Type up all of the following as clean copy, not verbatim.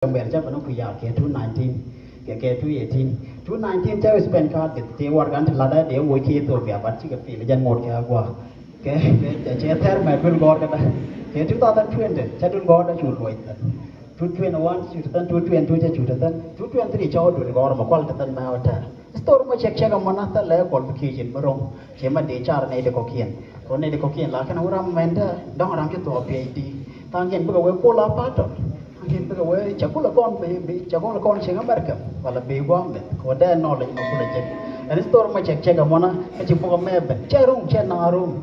Converge pano kuya ke 219 ke 218 219 cha spend card te war gan lada de wo ke to bia bat chi ke fi jan mod ke agwa ke che ther ma pul gor ka ke 2020 cha dun gor da chu loi ta 221 chu tan 222 cha chu tan 223 cha do gor ma kwal tan ma wata store ma check check ma na ta le qualification barong che ma de char ne de ko kien ko ne de ko kien la kana uram menda dong ram chu to PhD tang yen bu ko ko la pa to Mungkin pegawai cakula kon singa barka wala be gwambe ko da knowledge mo kula cek and store ma cek cek amona ka ci pogo mebe cerum cenarum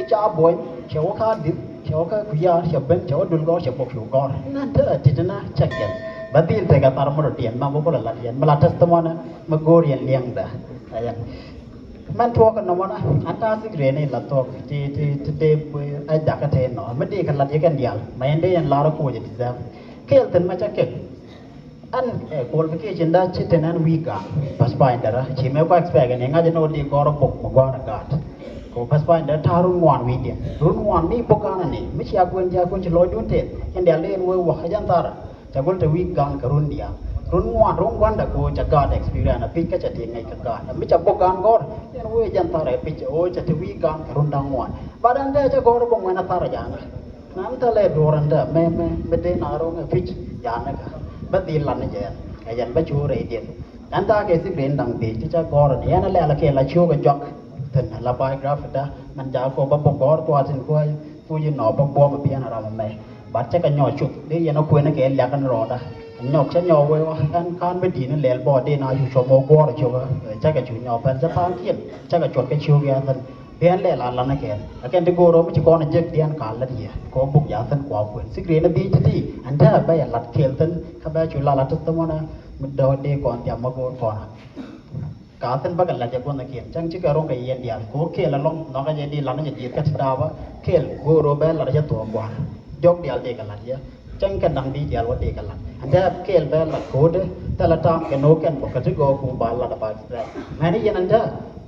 cha boy cewa ka dip cewa ka kuya ceben cewa dul go ce pok gor nanta tidana cekkel badil te ga tar mo tien ma mo kula latian mala testimona ma gorian liang da ayan man to kan namona anta sigre ne la to ti de ai dakate no ma de kan lat yekan dial ma ende yan lara ko je dizam kelten ma cakek an qualification da chitenan wika paspaindara chime ko expect ne ngaje no di goro pok mo gora gat ko paspaindara tarun wan widi run wan ni pokana ni mi sia kun chlo dunte ende alen wo wa hajan tara chagol te wika karun dia run wan da ko chagat experience na pika chati ngai kaga mi cha pokan gor yen wo jan tara pich o chati wika karun dang wan badan da cha goro bong na tara jana Nantale doranda me de naro nge fich yana ka badil lan je ayan ba chu re din anta ke si ben dang be cha gor ne yana la ke la chu ga jok ten la biograph da man ja ko ba bo gor to atin ko fu yin no ba bo ba pian ara me ba cha ka nyo chu de yana ko ne ke la kan ro da nyok cha nyo we wa kan be din le bo de na yu cho mo gor chu ga cha ka chu nyo pan cha pan kien cha ka chot ke chu ga tan Bian le la na ken aken de goro mi ko na jek dian ka la dia ko buk ya san kwa kwen sikre na bi ti anda ba ya lat kel tan ka ba chu la la tat mo na mi do de ko an ma go ko na ka tan ba kan la je ko na ken chang chi ka ro ga yen dia ko ke la long no ga je di la na je di ka ta ba kel goro ba la je to kwa jok dia de ka la dia chang ka dang bi dia lo de ka la anda kel ba la ko de ta la tam ke no ken ko ka ti go ku ba la da ba ngani yen anda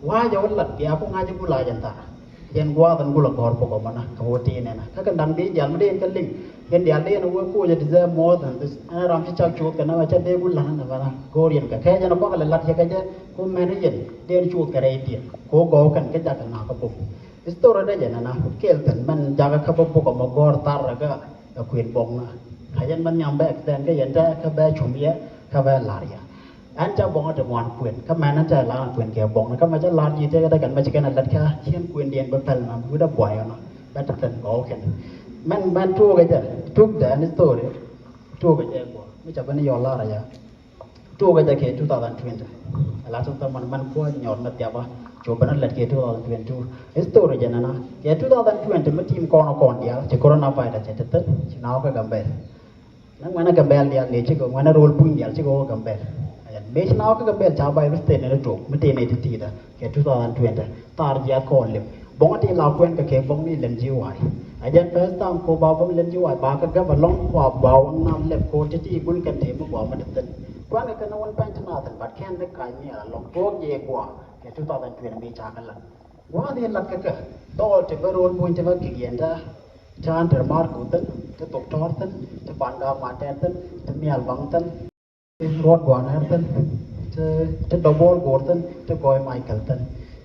Wah jauh lat dia aku ngaji pula janta. Yen gua tan gula gor poko mana kawoti ne na. Ka kan di jal mede kan ling. Yen dia le no ko je deserve more than this. Ana ram chi chak chut kana cha de gula na bana. Gorian ka kaya jana ko kala lat ya ka je ko mane yen den chut ka re ti. Ko go kan ka ja kana ka pok. Istora da jana na kel tan man jaga ka poko ma gor tar ga kuin bong na. Kayan man nyam ba extend ka yen da ka ba chumya ka ba laria. An cha bong ate wan kwen ka man an cha la kwen ke bong ka ma cha la ji te da kan ma chi kan lat ka chen kwen dien ba tal na bu da boy no ba ta tan go ken man tu ga ja tuk da ni story tu ga ja ko mi cha ban yo la ra ya tu ga ja ke 2020 ala tu ta man ko nyor na tia ba cho ban lat ke 2022 story ja na ke 2020 ma team ko no kon dia che corona virus che tet chi na ka gambe nang mana gambel dia le chi ko mana role pun dia chi ko gambel Base now ka gambel cha bai beste ne to mete ne ti da ke 2020 tar ja ko lim bong ati la kwen ka ke bong ni len ji wai ajan first time ko ba bong len ji wai ba ka ga ba long kwa ba nam le ko ti ti bun kan te mo ba ma den kwan ka na wan pan na tan bat ken de kai ni la long to ye kwa ke 2020 mi cha kan la wa de lat ka ka to te ba ron pun te ba ki yen da chan ter mar ku tan te tok tor tan te ban da ma ten tan te mial bang tan Rod gwan tan te double gortan te goy Michael tan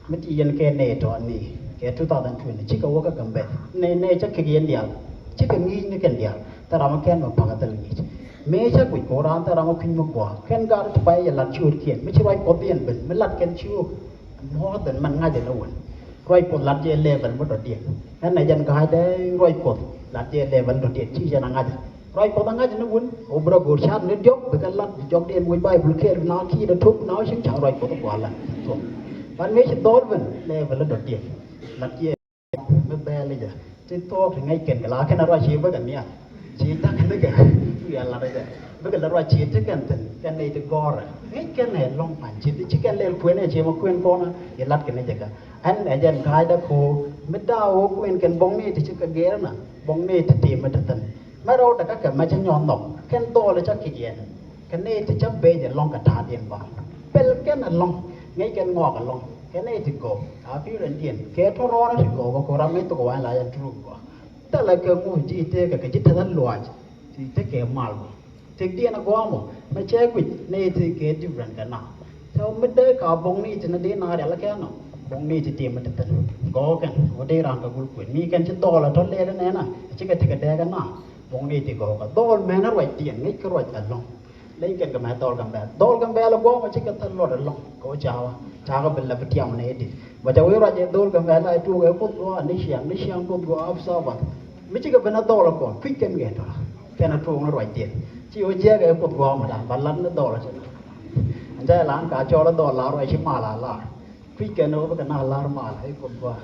mit yen ke ne to ni ke 2020 chika woka gambe ne chak ke yen dia chika ngi ni ken dia tara ma ken ma pagatal ni me chak wi ko ran tara ma kin ma kwa ken gar te pai ya lat chur kien me chiroi ko bien ben me lat ken chu mo den man nga de no won roi ko lat je level mo do dia en na jan ga de roi ko lat je level do dia chi jana nga Rồi có tăng ngắt nó muốn obra gor chat nó dốc với cái lát dốc đen với bài bul kher nó khi nó thúc nó sinh chảo rồi có tất quả là bạn mấy chỉ tốt vẫn level nó đột điện lát kia mới bè lên giờ trên to thì ngay kèn cái lá cái nó rồi chỉ với cái này chỉ ta cái cái là đây với cái là rồi chỉ cái này thì gor ngay cái này long phản chỉ cái lên khuyên này chỉ mà khuyên con cái lát cái này vậy cả anh ở dân cái đó khô mới đau khuyên cái bóng này thì chỉ cái ghé nè bóng này thì tìm mà thật ma ro da ka ma cha nyon no ken to le cha ki yen ken ne ti cha be je long ka ta dien ba pel ken a long ngai ken ngo ka long ken ne ti go a pi ren dien ke to ro na ti go ko ra me to ko la ya tru ko ta la ke mu ji te ka ji ta lo ti te ke mal Take the Anaguamo, my check with native get different than now. So, midday car bong needs in a day, not Alacano. Bong needs a team at the Gogan, or day rank a good queen. Me can sit all at all later than Anna. Check a ticket there now. Bong need to go. A doll manner right there, make a right along. They can come at Dolgan Bell, go, a chicken lot along. Go Java, Java Bellatiam native. But I will write a Dolgan Bell, I took a foot go, and Nishan could go up so what. Michigan Benadol, quick and get her. Can a phone right there. She was jagged a foot go, madam, but London dollars. And there, Lanka, Chola dollar, I shimala la. Quick and over can alarm, I could go.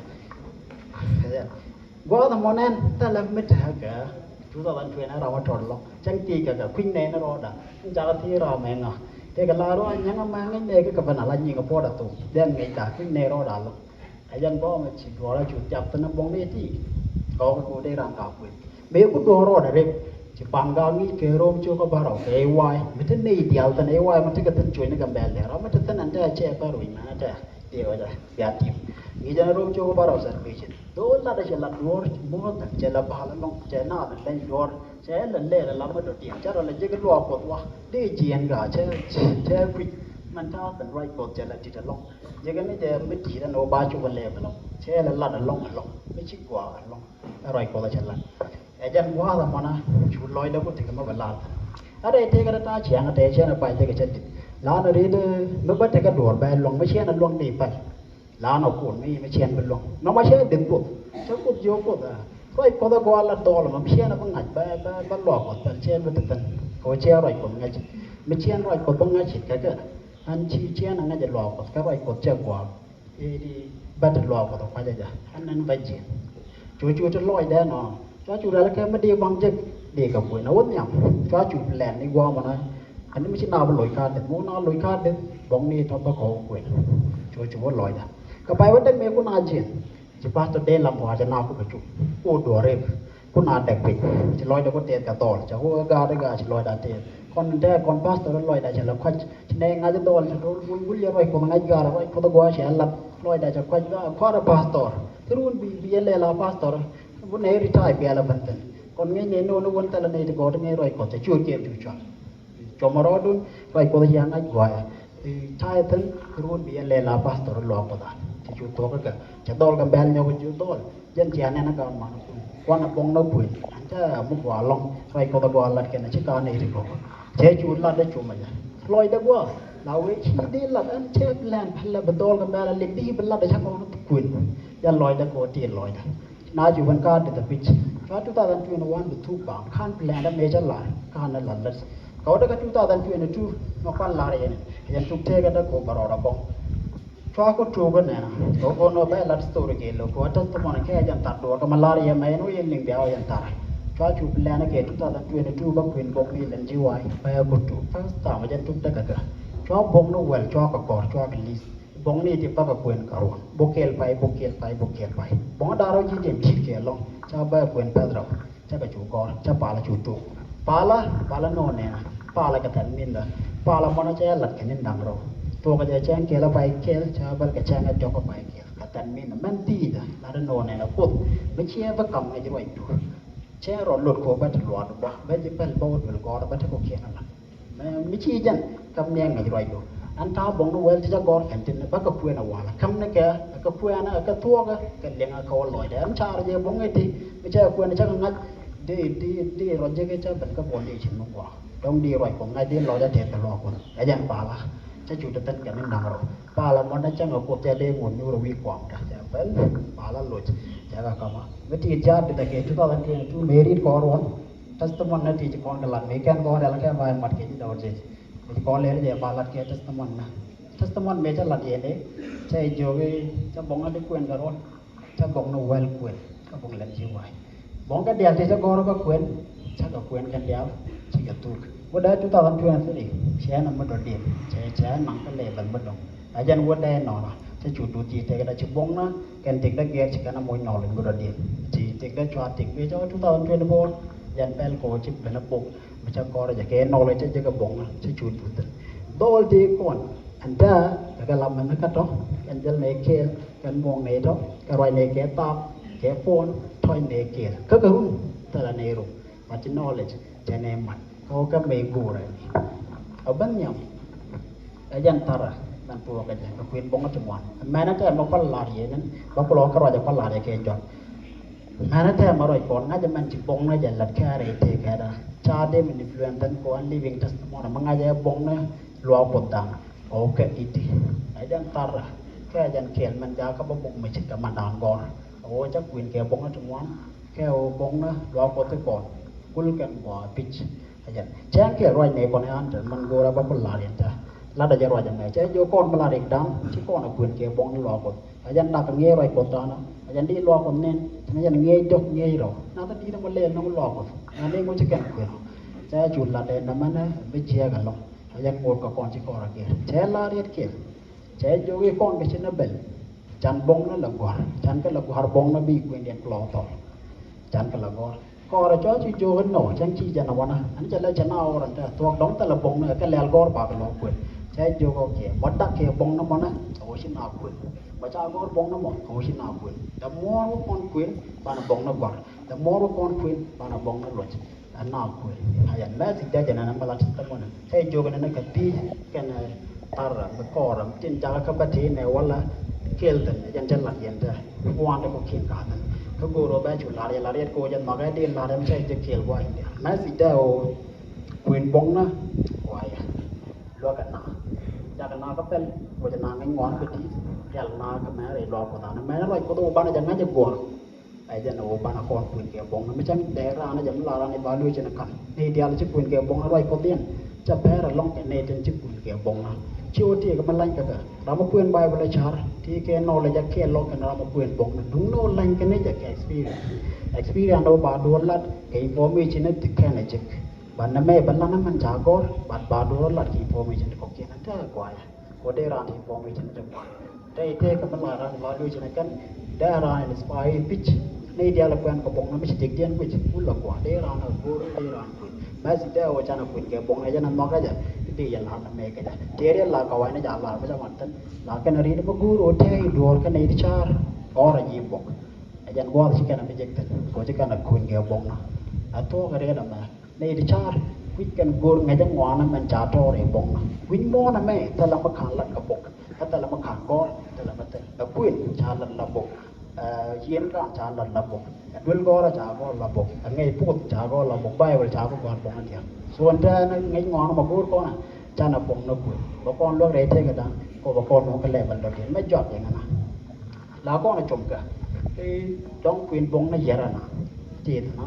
Go the morning, tell them mit her. 2020 เราถอดลงจังตีกับควินเนนรอดอ่ะจากที่เราแมงอ่ะแต่ก็ลาร้อยยังมาเงินเด็กก็เป็นอะไรยิงกับพ่อตัวเด่นไงจากควินเนรอดอ่ะลงไอ้ยันพ่อมันฉีดหัวแล้วจุดจับตะนบงนี่ที่ก็กูได้ร่างกายกูเบี้ยกูตัวรอดอะไรจะปังกามีเกโรมจูก็บาร์เอาเอวายไม่ถึงนี่เดียวแต่เอวายมันถึงกับถึงช่วยในกับแบลเลยเราไม่ถึงนั้นได้เจ็บไปรุ่ยมาได้เดียวจะเบียดทีมนี่จะโรมจูก็บาร์เอาสัตว์ไปจิตโดนละได้เจริญวอร์มอดเจริญบาลลงเจน่าเป็นวอร์เช่นเล่ละมาดูเดียวจะเราเลยจะก็รัวกดว่าได้เจียนกะเช่ฟิมันท้าเป็นไรกดจะละจิตลงยังกันนี่จะไม่ดีนะโนบาจูกันเลยไปลงเช่ละละลงไม่ชิกว่าลงอะไรกดจะละไอ้ยันว่าละมันนะชูลอยแล้วก็ถึงมาเป็นลาอะไรเทกันตาเฉียงแต่เช่นไปเทกันจะติดลานอะไรเด้อไม่บัดเทกันโดดไปลงไม่เช่นนั้นลงดีไปลานเอาคนไม่เช่นเป็นลงน้องไม่เช่นดึงปุ๊บจะปุ๊บโยปุ๊บร้อยคนตะกวาละดอลมันเชี่ยนะบังงัดบ้านหลอกคนเชี่ยมันตึงเขาเชี่ยร้อยคนงัดไม่เชี่ยร้อยคนบังงัดฉิดก็อันเชี่ยนั่นงัดจะหลอกคนก็ร้อยคนเจ้ากว่าดีบ้านจะหลอกคนต่อไปจะอันนั้นไปจีนจู่ๆจะลอยได้เนาะจู่ๆแล้วแค่ไม่ได้วางเจ็บเด็กกับป่วยนะวันเนี่ยจู่ๆแหลนนี่ว่ามันนะอันนี้ไม่ใช่นาบลอยคาเด็ดมูนาลอยคาเด็ดบองนี่ทำประกอบป่วยจู่ๆว่าลอยได้ก็ไปวันเด็กเมียกูน่าจีนจะพาตัวเดินลำบากจะน่ากูไปจุกูดัวเร็วกูน่าเด็กไปจะลอยได้ก็เตียนกับต่อจะหัวกาได้ก็จะลอยได้เตียนคนเด็กคนพาสตัวลอยได้จะละควัดจะในงานจะโดนจะโดนวุ่นเลี้ยงไว้คนงานการไว้คนตะกัวเสียหลับลอยได้จะควัดก็คว้าได้พาสตัวที่รุ่นบีเอลลาพาสตัววุ่นเอริทายไปอะไรบันเทิงคนเงี้ยเนี่ยโน่นวันแต่ละเนี่ยจะกอดเงี้ยรอยกอดจะช่วยเก็บช่วยจังจอมรอดุนรอยกอดยังไงกว่าทายถึงรุ่นบีเอลลาพาสตัวหลอกกว่าจุดตัวก็จะดอลกันแบนเนี่ยก็จุดดอลยันเจียนเนี่ยนะก็มาวันนับปงนับปุ่นอันจะมุกว่าลงไปก็ตะกวาลัดกันนะชิคานเอริโกเชจูลัดได้จุ่มเลยลอยตะกวาเราเวชีดีลัดอันเชฟแลนด์พันละบดอลกันแบนเล็กดีเป็นลัดได้ชักเอาปุ่นยันลอยตะกวาตีลอยนะน่าอยู่วันการเดตพิชก็2021ดูทุกบางขั้นแปลงได้เมจลายขั้นนั้นลัดเลยก็ได้ก็2022นกกันลายเนี่ยยันทุกเทกันได้ก็บารอรับบ้องชอบก็ถูกกันเนี่ยนะโอ้โหโน้ตลัดสตูดิเกลโลก็ทัศน์มันแค่ยันตัดตัวก็มาลาเรียไม่รู้ยังหนึ่งเดียวยันตายชอบจูบแลนด์เกต2022บักวินบอกนี่เล่นจีวายไปเอาบุตรฟังตามมายันทุกตะกักชอบบงโนเวลชอบกับกอดชอบกับลิสบงนี่ที่ปักกับควนการวนบุกเกลไปบงดารจีเจมชิเกลงชอบแบบควนเปดเราชอบกับจูกอชอบปาละจูตุปาละโนเนี่ยปาละกระตันมินละปาละมันจะหลัดกันนินดังเราตัวก็จะแจ้งเกลไปเกลชาวบ้านก็แจ้งกันจอกไปเกลกตันมินมันตีดลาดโนเนี่ยนะปุ๊บไม่เชื่อว่ากำไงจะไหวดูเชื่อรถหลุดโคบัตรหลวดบ่ไม่จะเป็นโบดหรือกอดบัตรโคเคนนั่นแหละไม่เชื่อจังกำยังไงจะไหวดูอันท้าบงโนเวลที่จะกอดกันจริงบักกับเพื่อนเอาวะละคำนี้แกกับเพื่อนนะกับทั่วกันเลี้ยงเขาลอยเดี๋ยวชาเราจะบงไงทีไม่ใช่เพื่อนจะงัดดีเราจะก็จะเป็นกับบอลดีชิมกว่าต้องดีไหวของไงดีเราจะเทตลอดคนแต่ยังปาละจะจุดตัดกันนิดหน่อยปาละมันน่าจะเอาพวกเจเดงวนอยู่ระวีกว่างจะเป็นปาละหลุดจะก็เข้ามาวิธีจัดแต่เกี่ยวกับอะไรที่เมริดก่อนวันทัศน์มันนั่นที่จะก่อนกันละไม่แค่ก่อนอะไรแค่มาหมดเกี่ยวกับเราจะก่อนเลยจะปาละเกี่ยวทัศน์มันเมจะละเอียดเลยใช่โจวีจะบงอะไรคุยกันร้อนจะบงโนเวลคุยก็บงเล่นจีวายบงกันเดียวที่จะก่อนก็คุยจะก็คุยกันเดียวจะก็ตุกวันได้2023 saya nama dodi saya nangkal level bedong ajan wadai nona saya cudu ti te kada cebong na kan tik da ger cikana moy nol ngu dodi ti tik da chwa tik be 2024 yan pel ko chip bena pok macha ko ra ke nol che jaga bong saya cudu te dol ti kon anda ka lam na ka to kan jel ne ke kan mong ne to ka roi ne ke tap ke phone thoi ne ke ka ka ta la ne ru ma chi knowledge je ne mat ka me gore aban nyam ajan tara nan puro ka jan kuin bong atmuan mana ta ma pallar yenen ba pulo ka roja pallar ke jon mana ta ma roj kon ngaja man ci bong na jan lat kare te kada cha de min influence tan ko an living testimony mangaja bong na lo potan o ka iti ajan tara ka jan kel man ja ka bong me ci ka mandan gor o ja kuin ke bong atmuan ke o bong na lo potan kul kan bo pitch ajan chan ke roj ne kon an man gora ba pallar yenta lada ja roja ngai che jo kon mala rek dam chi kon akuen ke bong lo ko ajan dak nge roi ko tana ajan di lo ko nen ajan nge dok nge ro na ta di na le no lo ko na ne ngo che kan ko cha ju la de na mana be che ga lo ajan ngo ko kon chi ko ra ke che la ret ke che jo ge kon ke chen bel chan bong na la gwa chan ka la gwa bong na bi kuen den klo to chan ka la gwa ko ra cho chi jo gan no chan chi ja na wana an cha la cha na o ran ta to dong ta la bong na ka le gor ba ka lo kuen cha jo ko ke madak ke bong na mana o shin na kuen ba cha gor bong na mo o shin na kuen the more kon kuen ba na bong na gor the more kon kuen ba na bong na lot an na kuen ayan la ti da jana na mala ta mo na cha jo ga na ka ti kan tar ba ko ram tin ja ka ba ti ne wala kel tan yan jan la yan da wan da ko kin ka tan ko go ro ba ju la ya ko jan ma ga di la da cha je kel wa india na si da o kuen bong na wa ya lo ka na jaga na ka pel ko jana ngai ngon ko ti yal na ka ma re lo ko na ma na ko to ba na jana je go ai jana o ba na kon kuin ke bong na me chang de ra na jam la ra ni ba lu je na kan ni dia la je kuin ke bong na roi ko tien cha pe ra long ke ne ten je kuin ke bong na chi o ti ka ma lan ka ka ra ma kuin bai ba la char ti ke no le ja ke lo ka na ma kuin bong na dung no lan ke ne ja ke experience do ba do lat ke information ne tik ne je ban na me ban la na man ja gor ban ba do lat ki information ko ke na ta kwa ya ko de ra ni information je kwa te te ka ma la ra ba lu je na kan da ra ni spy pitch ne dia la kwan ko bong na mi tik dien ku ku la kwa de ra na go de ra ku ma si da o cha na kuin ke bong na ja na ma ka ja ti ya la na me ka ja te re la ka wa na ja la ma ja man tan la ka na ri na gu ro te do ka ne di char or a yi bong ajan go si ka na me jek tan ko ji ka na kuin ke bong na a to ka re na ma ne di char wit kan gor ngai jang wa na man cha to re bong na win mo na me ta la ma khan la ka bok ta la ma khan go ta la ma ta a kuin cha la la bok yen ra cha la la bok dul go ra cha go la bok ngai put cha go la bok bai wa cha go gon bong an diaส่วนta ngai ngwa ma go ko na cha na bong na kuin ba kon lo re te ka da ko ba kon no ka le ban do ke me jot yang na la ko na chom ka e dong kuin bong na yara na ti na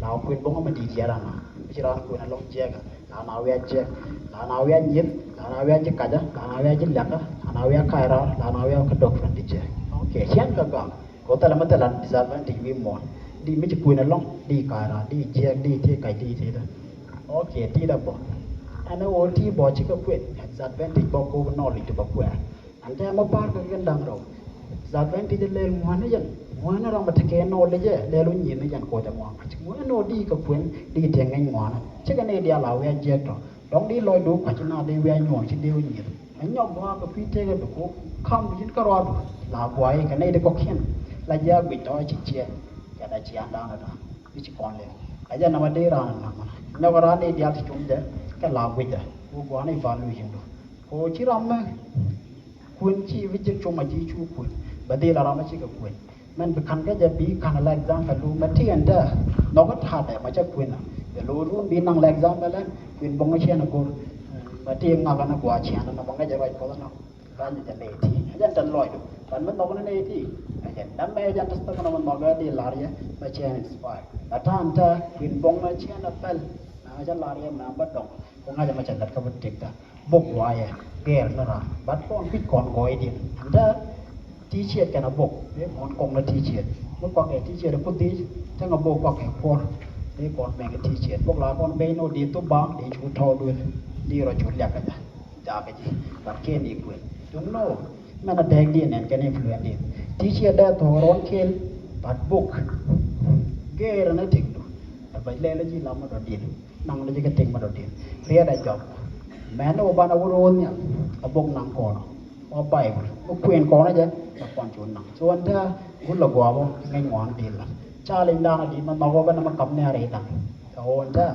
la kuin bong ma di yara na chi ra kuin na long je ka la na we je la na we nyit la na we je ka ja la na we je la ka la na we ka ra la na we ka dok fran di je okay sian ka ga ko ta la ma ta la disadvantage wi mo di mi chi kuin na long di ka ra di je di te kai di te da okay ti da bo ana o ti bo chi ka kwen disadvantage bo ko no li to ba kwa an ta ma par ka gan dang ro disadvantage le mo na yan mo na ra ma ta ke no le je le lu nyin na yan ko ta mo chi mo no di ka kwen di te ngai mo na chi ka ne dia la we je to dong di loi du ka chi na de we nyo chi de nyin an nyom ba ka pi te ka ko kham yin ka ro la kwai ka ne de ko khen la ya bi to chi che ka da chi an da na da chi kon le aja na ma de ra na ma na wa ra ne dia ti chum de ka la wi da ko ko ne va lu yin do ko chi ram ma kun chi wi je chum ma ji chu kun ba de la ra ma chi ka kun man be kan ka ja bi kan la exam ka lu ma ti an da no ka tha de ma cha kun na de lu ru bi nang la exam ba la kun bong ma chen na ko ba ti nga ka na kwa chen na bong ga ja rai ko na ba ni ja ne ti aja tan loi do ban man no na ne ti aja dam me ja ta sta na man no ga di la ya ma chen inspire atan ta kun bong ma chen na pel aja la ya ma ba dong ko nga ja ma cha dat ka ba tik ta bok wa ya ger na ra bat kon pit kon goi di anda ti chiet kana bok ne mon kong na ti chiet mo ko ke ti chiet ko ti ta nga bok ko ke por ne kon me ke ti chiet bok la kon be no di to ba di chu tho du di ro chu lyak ka ja ka ji bat ke ni ku tung no ma na deng di nen ke ne fluent di ti chiet da to ron kel bat bok ger na tik du ba le la ji la ma do di nang le ji ka ting ma do di ria da job man o ba na wo ron nya abok nang ko no o bible o kwen ko na je ta kon chun nang so an ta gun la gwa bo ngai ngwan di la cha le da na di ma ma go ba na ma kam ne are ta o an ta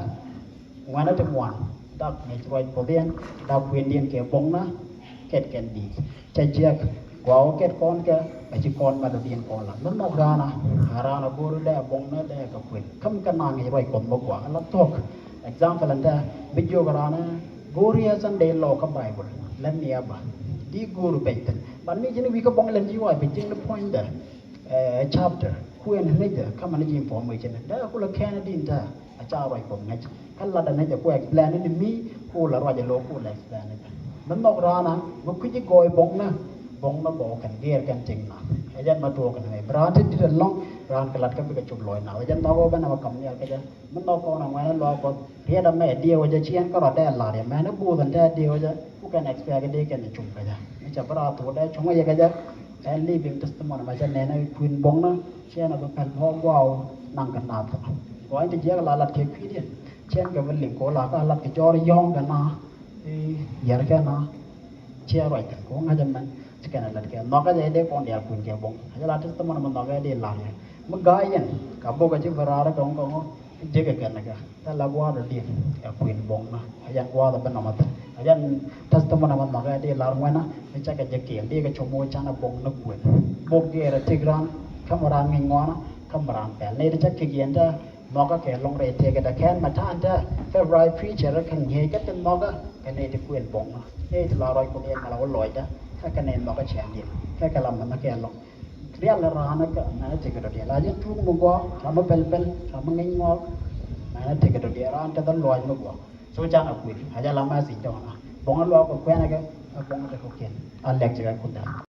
ngwana te mwan dak ne roi podien da kwendien ke bongna ket ken di chajek gwa ket kon ke aji kon ma do dien kon la non nok rana guru da bongna da ka kwen kam kana ngi roi kon mo gwa la tok example anda video garana goria san de lo ka bible lan niya ba di guru beten ban mi jini wi ka bong lan jiwa be jing the point da chapter kuen hneja kama ni information da kula kana din da acha roi kon ngai kala da ne ko explain ni mi ko la raja lo ko la explain ni man nok rana mo ku ji goy bong na bo kan ger kan jing na ajan ma to kan ai bran ti de long ran kalat ka bi ka chup loy na ajan ma go ban ma kam ya ka ja man nok ko na ma lo ko ria da me dio ja chien ka ra da la de ma na bu dan da dio ja ku kan expect ka de kan chup ka ja ni cha bra to da chong ya ka ja and living testimony ma ja ne na kuin bong na chen na ba kan ho wow nang kan na to ko ai ti ja la lat ke kwi dia chen ka ban ling ko la ka lat ke jor yong kan na yar ka na chia roi kan ko nga jam man sekarang lat ke no ka je de kon dia kun ke bong ja la testimony man no ga de la ya ma ga yan ka bo ka ji bara ka ko je ka kan ga ta la gwa de dia ka kuin bong na ayan gwa da ban ma ta ayan testimony man no ga de la ngwana cha ka je ke de ka chomo cha na bong na kuin bo ge ra tigran kamaran ngi ngwana kamaran pe ne de cha ke gen da no ka ke long re te ka da kan ma ta da February preacher kan he ka ten no ka ne de kuin bong na ne la roi ko ne ma la loi da ka ka ne no ka chen dia ka ka la ma ke long ria la ra na ka na te ka de la je tu mo go ra ma pel ra ma ngi ngo na te ka de ra ta da loi mo go so cha na kuin ha ja la ma si do na bong lo ko kwen na ka bong ta ko ken alek ja ko da